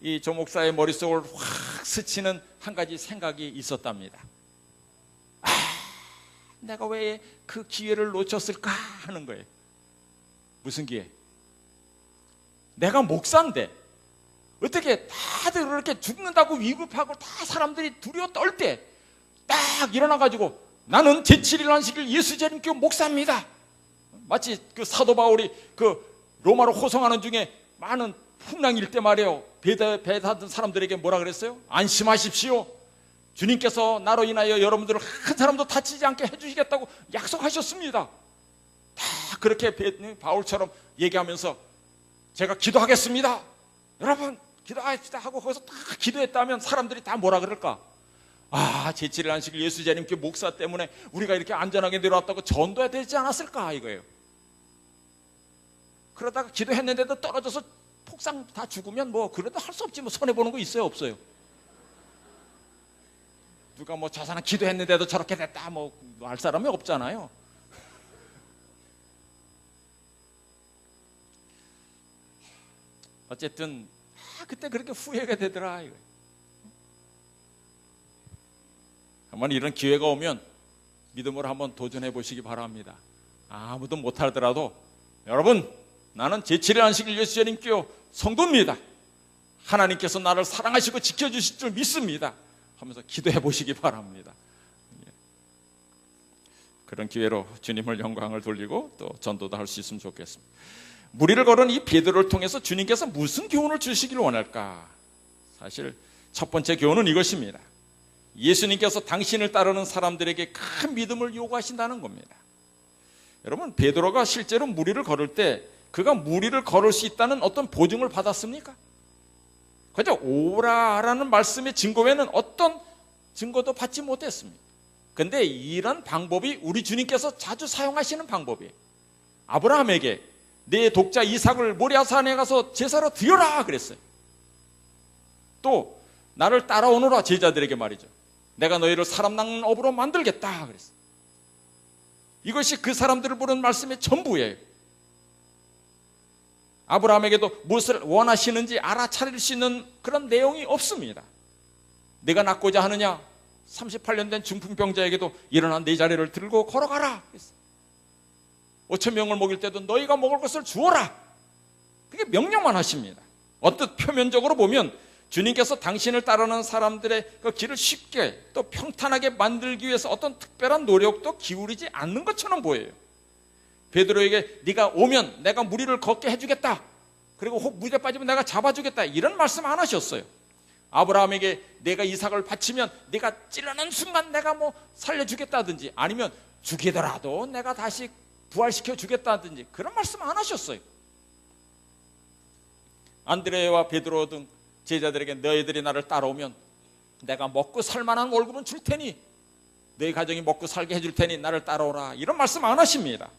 이 조 목사의 머릿속을 확 스치는 한 가지 생각이 있었답니다. 내가 왜 그 기회를 놓쳤을까 하는 거예요. 무슨 기회? 내가 목사인데 어떻게 다들 그렇게 죽는다고 위급하고 다 사람들이 두려워 떨 때 딱 일어나가지고 나는 제7일 안식일 예수재림교회 목사입니다. 마치 그 사도 바울이 그 로마로 호송하는 중에 많은 풍랑일 때 말이에요. 배 타던 사람들에게 뭐라 그랬어요? 안심하십시오. 주님께서 나로 인하여 여러분들을 한 사람도 다치지 않게 해주시겠다고 약속하셨습니다. 다 그렇게 바울처럼 얘기하면서 제가 기도하겠습니다. 여러분 기도합시다 하고 거기서 딱 기도했다면 사람들이 다 뭐라 그럴까? 제7일 안식일 예수재림교회 목사 때문에 우리가 이렇게 안전하게 내려왔다고 전도해야 되지 않았을까 이거예요. 그러다가 기도했는데도 떨어져서 폭삭 다 죽으면 뭐 그래도 할 수 없지 뭐 손해보는 거 있어요 없어요? 누가 뭐 저 사람 기도했는데도 저렇게 됐다 뭐 할 사람이 없잖아요. 어쨌든 그때 그렇게 후회가 되더라 이거. 한번 이런 기회가 오면 믿음으로 한번 도전해 보시기 바랍니다. 아무도 못하더라도 여러분 나는 제7일 안식일 예수재림교회 성도입니다. 하나님께서 나를 사랑하시고 지켜주실 줄 믿습니다 하면서 기도해 보시기 바랍니다. 그런 기회로 주님을 영광을 돌리고 또 전도도 할 수 있으면 좋겠습니다. 무리를 걸은 이 베드로를 통해서 주님께서 무슨 교훈을 주시기를 원할까? 사실 첫 번째 교훈은 이것입니다. 예수님께서 당신을 따르는 사람들에게 큰 믿음을 요구하신다는 겁니다. 여러분 베드로가 실제로 무리를 걸을 때 그가 무리를 걸을 수 있다는 어떤 보증을 받았습니까? 그저 오라라는 말씀의 증거 외에는 어떤 증거도 받지 못했습니다. 그런데 이런 방법이 우리 주님께서 자주 사용하시는 방법이에요. 아브라함에게 내 독자 이삭을 모리아산에 가서 제사로 드려라 그랬어요. 또 나를 따라오너라 제자들에게 말이죠. 내가 너희를 사람 낚는 업으로 만들겠다 그랬어요. 이것이 그 사람들을 부른 말씀의 전부예요. 아브라함에게도 무엇을 원하시는지 알아차릴 수 있는 그런 내용이 없습니다. 내가 낳고자 하느냐? 38년 된 중풍병자에게도 일어나 네 자리를 들고 걸어가라. 5,000명을 먹일 때도 너희가 먹을 것을 주어라. 그게 명령만 하십니다. 어떤 표면적으로 보면 주님께서 당신을 따르는 사람들의 그 길을 쉽게 또 평탄하게 만들기 위해서 어떤 특별한 노력도 기울이지 않는 것처럼 보여요. 베드로에게 네가 오면 내가 무리를 걷게 해주겠다. 그리고 혹 물에 빠지면 내가 잡아주겠다. 이런 말씀 안 하셨어요. 아브라함에게 내가 이삭을 바치면 네가 찔러는 순간 내가 뭐 살려주겠다든지 아니면 죽이더라도 내가 다시 부활시켜 주겠다든지 그런 말씀 안 하셨어요. 안드레와 베드로 등 제자들에게 너희들이 나를 따라오면 내가 먹고 살만한 월급은 줄 테니 너희 가정이 먹고 살게 해줄 테니 나를 따라오라. 이런 말씀 안 하십니다.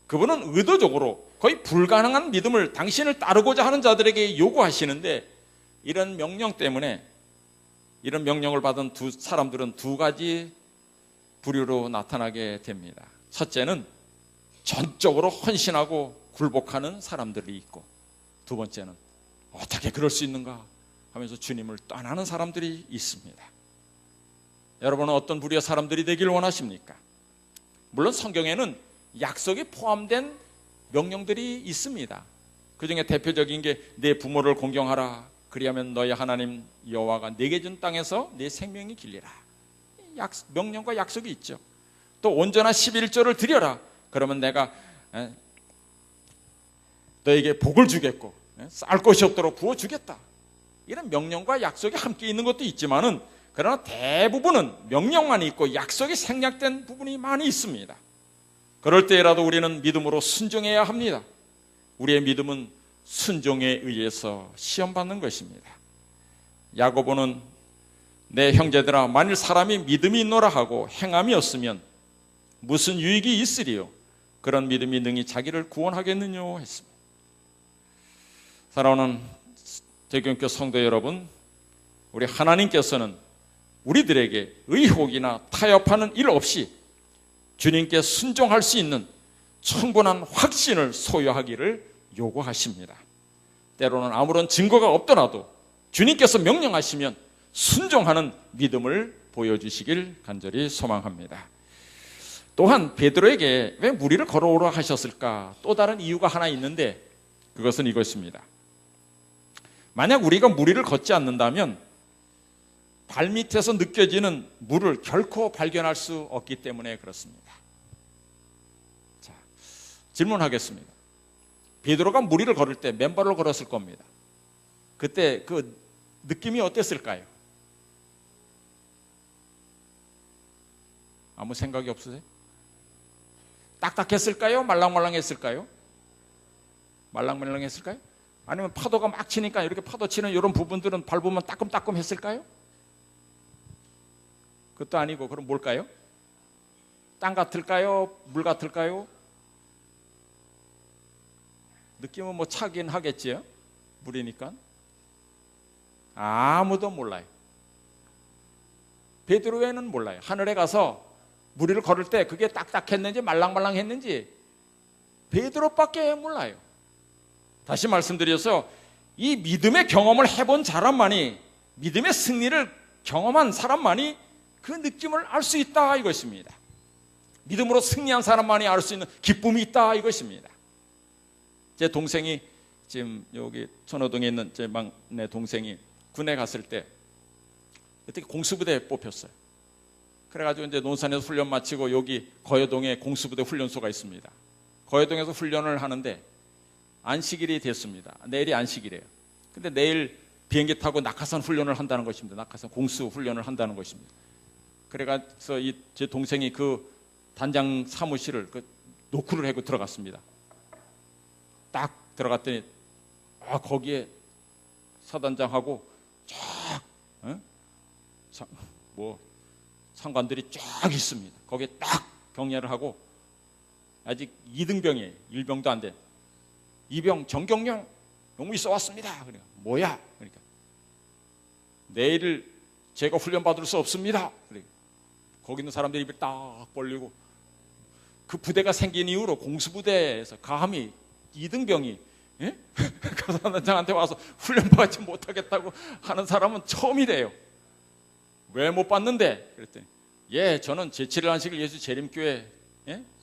그분은 의도적으로 거의 불가능한 믿음을 당신을 따르고자 하는 자들에게 요구하시는데, 이런 명령 때문에, 이런 명령을 받은 두 사람들은 두 가지 부류로 나타나게 됩니다. 첫째는 전적으로 헌신하고 굴복하는 사람들이 있고, 두 번째는 어떻게 그럴 수 있는가 하면서 주님을 떠나는 사람들이 있습니다. 여러분은 어떤 부류의 사람들이 되길 원하십니까? 물론 성경에는 약속이 포함된 명령들이 있습니다. 그 중에 대표적인 게 내 부모를 공경하라, 그리하면 너희 하나님 여호와가 내게 준 땅에서 내 생명이 길리라. 명령과 약속이 있죠. 또 온전한 11조를 드려라, 그러면 내가 너에게 복을 주겠고 쌀 것이 없도록 부어주겠다. 이런 명령과 약속이 함께 있는 것도 있지만은, 그러나 대부분은 명령만 있고 약속이 생략된 부분이 많이 있습니다. 그럴 때라도 우리는 믿음으로 순종해야 합니다. 우리의 믿음은 순종에 의해서 시험받는 것입니다. 야고보는 내 형제들아, 만일 사람이 믿음이 있노라 하고 행함이 없으면 무슨 유익이 있으리요? 그런 믿음이 능히 자기를 구원하겠느냐 했습니다. 사랑하는 대교인교 성도 여러분, 우리 하나님께서는 우리들에게 의혹이나 타협하는 일 없이 주님께 순종할 수 있는 충분한 확신을 소유하기를 요구하십니다. 때로는 아무런 증거가 없더라도 주님께서 명령하시면 순종하는 믿음을 보여주시길 간절히 소망합니다. 또한 베드로에게 왜 무리를 걸어오라 하셨을까? 또 다른 이유가 하나 있는데, 그것은 이것입니다. 만약 우리가 무리를 걷지 않는다면 발밑에서 느껴지는 물을 결코 발견할 수 없기 때문에 그렇습니다. 자, 질문하겠습니다. 베드로가 무리를 걸을 때 맨발로 걸었을 겁니다. 그때 그 느낌이 어땠을까요? 아무 생각이 없으세요? 딱딱했을까요? 말랑말랑했을까요? 말랑말랑했을까요? 아니면 파도가 막 치니까 이렇게 파도 치는 이런 부분들은 밟으면 따끔따끔했을까요? 그것도 아니고, 그럼 뭘까요? 땅 같을까요? 물 같을까요? 느낌은 뭐 차긴 하겠지요? 물이니까. 아무도 몰라요. 베드로 외에는 몰라요. 하늘에 가서 무리를 걸을 때 그게 딱딱했는지 말랑말랑했는지 베드로밖에 몰라요. 다시 말씀드려서, 이 믿음의 경험을 해본 사람만이, 믿음의 승리를 경험한 사람만이 그 느낌을 알 수 있다 이것입니다. 믿음으로 승리한 사람만이 알 수 있는 기쁨이 있다 이것입니다. 제 동생이 지금 여기 천호동에 있는 제 막내 동생이 군에 갔을 때 어떻게 공수부대에 뽑혔어요. 그래가지고 이제 논산에서 훈련 마치고 여기 거여동에 공수부대 훈련소가 있습니다. 거여동에서 훈련을 하는데 안식일이 됐습니다. 내일이 안식일이에요. 근데 내일 비행기 타고 낙하산 훈련을 한다는 것입니다. 낙하산 공수 훈련을 한다는 것입니다. 그래서 제 동생이 그 단장 사무실을 노크를 하고 들어갔습니다. 딱 들어갔더니 거기에 사단장하고 쫙 상관들이 쫙 있습니다. 거기에 딱 경례를 하고, 아직 2등병이에요. 1병도 안 돼. 2병 정경영 용무 있어 왔습니다. 그러니까 뭐야? 그러니까 내일 제가 훈련 받을 수 없습니다. 그러니까 거기 있는 사람들이 입을 딱 벌리고, 그 부대가 생긴 이후로 공수부대에서 감히 2등병이 그 사단장한테 와서 훈련 받지 못하겠다고 하는 사람은 처음이래요. 왜 못 받는데? 그랬더니 저는 제7일 안식일 예수 재림교회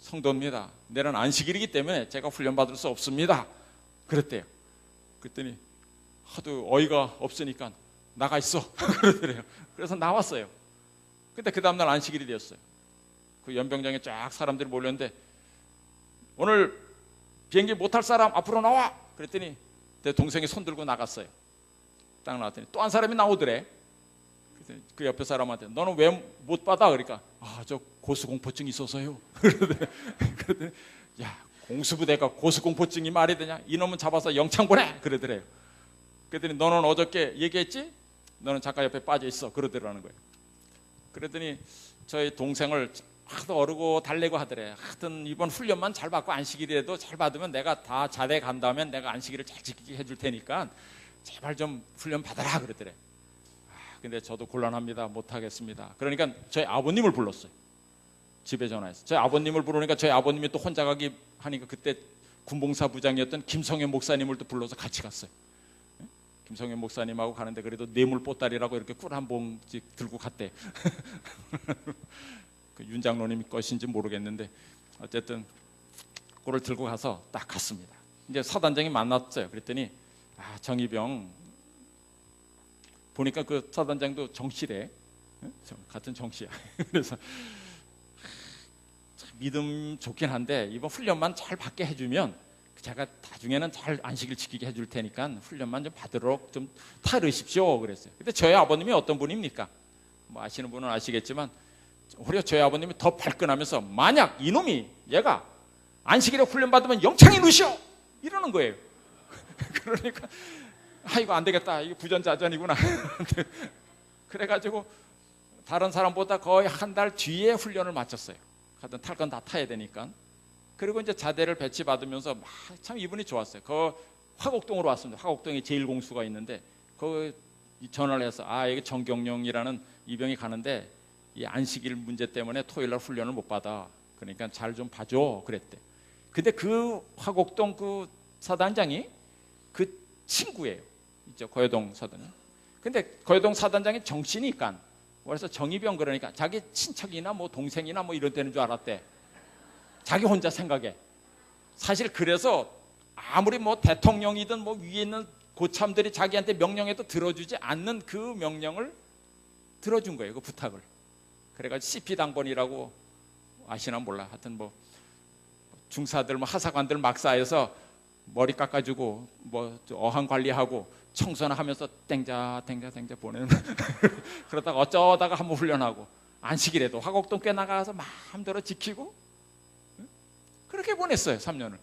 성도입니다. 내일은 안식일이기 때문에 제가 훈련 받을 수 없습니다. 그랬대요. 그랬더니 하도 어이가 없으니까 나가 있어 그러더래요. 그래서 나왔어요. 근데 그 다음날 안식일이 되었어요. 그 연병장에 쫙 사람들이 몰렸는데, 오늘 비행기 못 탈 사람 앞으로 나와. 그랬더니 내 동생이 손 들고 나갔어요. 딱 나왔더니 또 한 사람이 나오더래. 그랬더니 그 옆에 사람한테 너는 왜 못 받아? 그러니까 저 고수공포증이 있어서요. 그러더니 야, 공수부대가 고수공포증이 말이 되냐? 이놈은 잡아서 영창 보내. 그러더래요. 그랬더니 너는 어저께 얘기했지? 너는 작가 옆에 빠져 있어. 그러더라는 거예요. 그랬더니 저희 동생을 하도 어르고 달래고 하더래. 하여튼 이번 훈련만 잘 받고 안식일이라도 잘 받으면 내가 다 자대 간 다음에 내가 안식일을 잘 지키게 해줄 테니까 제발 좀 훈련 받아라 그러더래. 근데 저도 곤란합니다. 못하겠습니다. 그러니까 저희 아버님을 불렀어요. 집에 전화해서 저희 아버님을 부르니까 저희 아버님이 또 혼자 가기 하니까 그때 군봉사부장이었던 김성현 목사님을 또 불러서 같이 갔어요. 김성현 목사님하고 가는데 그래도 뇌물 보따리라고 이렇게 꿀 한 봉지 들고 갔대. 그 윤 장로님 것인지 모르겠는데 어쨌든 꿀을 들고 가서 딱 갔습니다. 이제 사단장이 만났어요. 그랬더니 정의병 보니까 그 사단장도 정씨래. 같은 정씨야. 그래서 믿음 좋긴 한데 이번 훈련만 잘 받게 해주면 제가 나중에는 잘 안식일 지키게 해줄 테니까 훈련만 좀 받도록 좀 타르십시오 그랬어요. 근데 저희 아버님이 어떤 분입니까? 뭐 아시는 분은 아시겠지만 오히려 저희 아버님이 더 발끈하면서 만약 이놈이 얘가 안식일에 훈련 받으면 영창이 누시오 이러는 거예요. 그러니까 이거 안 되겠다. 이게 부전자전이구나. 그래가지고 다른 사람보다 거의 한 달 뒤에 훈련을 마쳤어요. 하여튼 탈 건 다 타야 되니까. 그리고 이제 자대를 배치받으면서 참 이분이 좋았어요. 그 화곡동으로 왔습니다. 화곡동에 제1공수가 있는데 그 전화를 해서 여기 정경영이라는 이병이 가는데 이 안식일 문제 때문에 토요일날 훈련을 못 받아. 그러니까 잘 좀 봐줘 그랬대. 근데 그 화곡동 그 사단장이 그 친구예요. 있죠, 거여동 사단장. 근데 거여동 사단장이 정씨니까 그래서 정의병 그러니까 자기 친척이나 뭐 동생이나 뭐 이런 데는 줄 알았대. 자기 혼자 생각해. 사실 그래서 아무리 뭐 대통령이든 뭐 위에 있는 고참들이 자기한테 명령해도 들어주지 않는 그 명령을 들어준 거예요. 그 부탁을. 그래가지고 CP 당번이라고 아시나 몰라. 하여튼 뭐 중사들 뭐 하사관들 막 쌓여서 머리 깎아주고 뭐 어항 관리하고 청소하면서 땡자 보내는. 그러다가 어쩌다가 한번 훈련하고 안식일에도 화곡동 꽤 나가서 마음대로 지키고 그렇게 보냈어요. 3년을.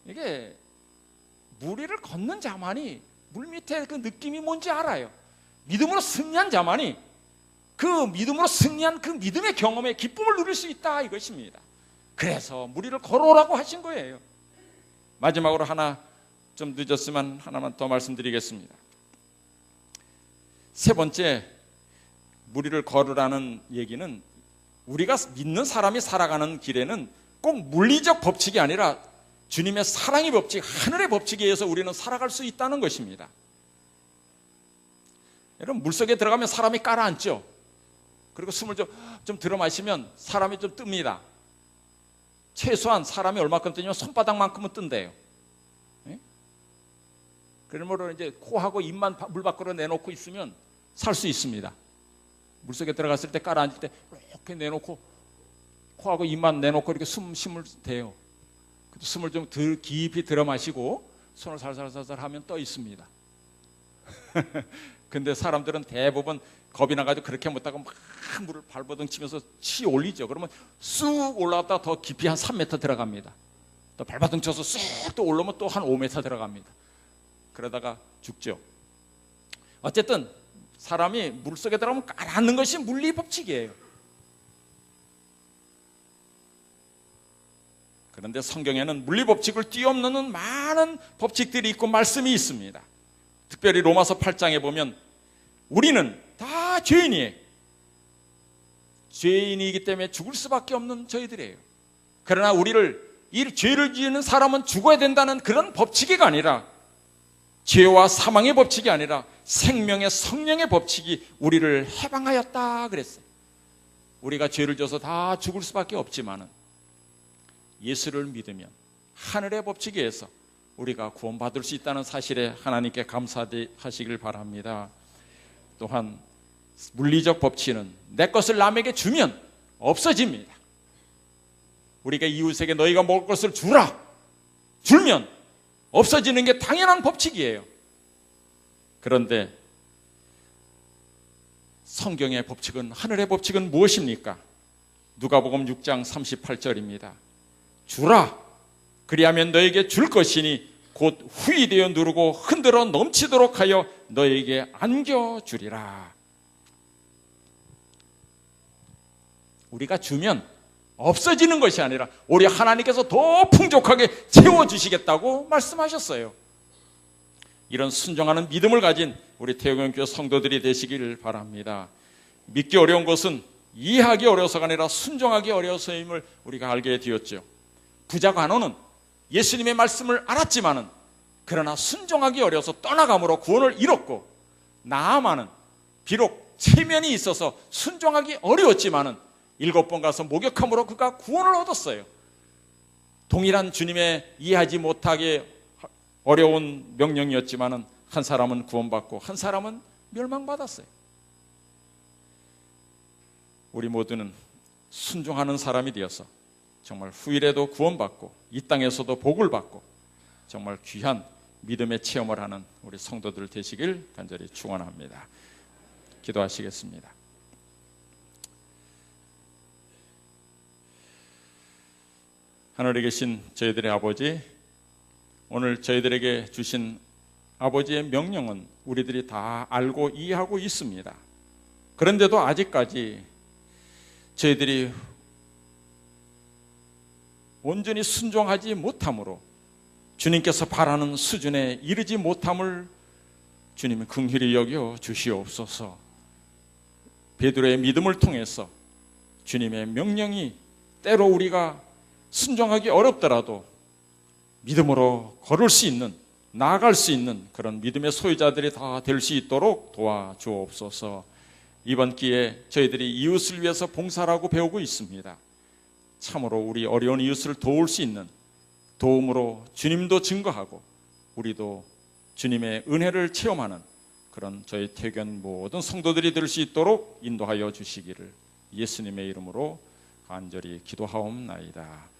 이게 무리를 걷는 자만이 물 밑에 그 느낌이 뭔지 알아요. 믿음으로 승리한 자만이 그 믿음으로 승리한 그 믿음의 경험에 기쁨을 누릴 수 있다 이것입니다. 그래서 무리를 걸어오라고 하신 거예요. 마지막으로 하나 좀 늦었지만 하나만 더 말씀드리겠습니다. 세 번째, 무리를 걸으라는 얘기는 우리가 믿는 사람이 살아가는 길에는 꼭 물리적 법칙이 아니라 주님의 사랑의 법칙, 하늘의 법칙에 의해서 우리는 살아갈 수 있다는 것입니다. 여러분, 물속에 들어가면 사람이 깔아앉죠. 그리고 숨을 좀 들어 마시면 사람이 좀 뜹니다. 최소한 사람이 얼마큼 뜨냐면 손바닥만큼은 뜬대요. 그러므로 이제 코하고 입만 물 밖으로 내놓고 있으면 살 수 있습니다. 물속에 들어갔을 때 깔아앉을 때 이렇게 내놓고 코하고 입만 내놓고 이렇게 숨을 대요. 숨을 좀 깊이 들어 마시고 손을 살살살살 하면 떠 있습니다. 근데 사람들은 대부분 겁이 나가지고 그렇게 못하고 막 물을 발버둥 치면서 치 올리죠. 그러면 쑥 올라갔다가 더 깊이 한 3m 들어갑니다. 또 발버둥 쳐서 쑥 또 올라오면 또 한 5m 들어갑니다. 그러다가 죽죠. 어쨌든 사람이 물속에 들어가면 가라앉는 것이 물리 법칙이에요. 그런데 성경에는 물리 법칙을 뛰어넘는 많은 법칙들이 있고 말씀이 있습니다. 특별히 로마서 8장에 보면 우리는 다 죄인이에요. 죄인이기 때문에 죽을 수밖에 없는 저희들이에요. 그러나 이 죄를 지는 사람은 죽어야 된다는 그런 법칙이 아니라 죄와 사망의 법칙이 아니라 생명의 성령의 법칙이 우리를 해방하였다 그랬어요. 우리가 죄를 져서 다 죽을 수밖에 없지만은 예수를 믿으면 하늘의 법칙에 의해서 우리가 구원받을 수 있다는 사실에 하나님께 감사하시길 바랍니다. 또한 물리적 법칙은 내 것을 남에게 주면 없어집니다. 우리가 이웃에게 너희가 먹을 것을 주면 없어지는 게 당연한 법칙이에요. 그런데 성경의 법칙은, 하늘의 법칙은 무엇입니까? 누가복음 6장 38절입니다. 주라, 그리하면 너에게 줄 것이니 곧 후히 되어 누르고 흔들어 넘치도록 하여 너에게 안겨주리라. 우리가 주면 없어지는 것이 아니라 오히려 하나님께서 더 풍족하게 채워주시겠다고 말씀하셨어요. 이런 순종하는 믿음을 가진 우리 태영교회 성도들이 되시길 바랍니다. 믿기 어려운 것은 이해하기 어려서가 아니라 순종하기 어려서임을 우리가 알게 되었죠. 부자 관원은 예수님의 말씀을 알았지만은 그러나 순종하기 어려서 떠나감으로 구원을 잃었고, 나아만은 비록 체면이 있어서 순종하기 어려웠지만은 7번 가서 목욕함으로 그가 구원을 얻었어요. 동일한 주님의 이해하지 못하게 어려운 명령이었지만은 한 사람은 구원받고 한 사람은 멸망받았어요. 우리 모두는 순종하는 사람이 되어서 정말 후일에도 구원받고 이 땅에서도 복을 받고 정말 귀한 믿음의 체험을 하는 우리 성도들 되시길 간절히 축원합니다. 기도하시겠습니다. 하늘에 계신 저희들의 아버지, 오늘 저희들에게 주신 아버지의 명령은 우리들이 다 알고 이해하고 있습니다. 그런데도 아직까지 저희들이 온전히 순종하지 못함으로 주님께서 바라는 수준에 이르지 못함을 주님이 긍휼히 여겨 주시옵소서. 베드로의 믿음을 통해서 주님의 명령이 때로 우리가 순종하기 어렵더라도 믿음으로 걸을 수 있는, 나아갈 수 있는 그런 믿음의 소유자들이 다 될 수 있도록 도와주옵소서. 이번 기회에 저희들이 이웃을 위해서 봉사라고 배우고 있습니다. 참으로 우리 어려운 이웃을 도울 수 있는 도움으로 주님도 증거하고 우리도 주님의 은혜를 체험하는 그런 저희 태교원 모든 성도들이 될 수 있도록 인도하여 주시기를 예수님의 이름으로 간절히 기도하옵나이다.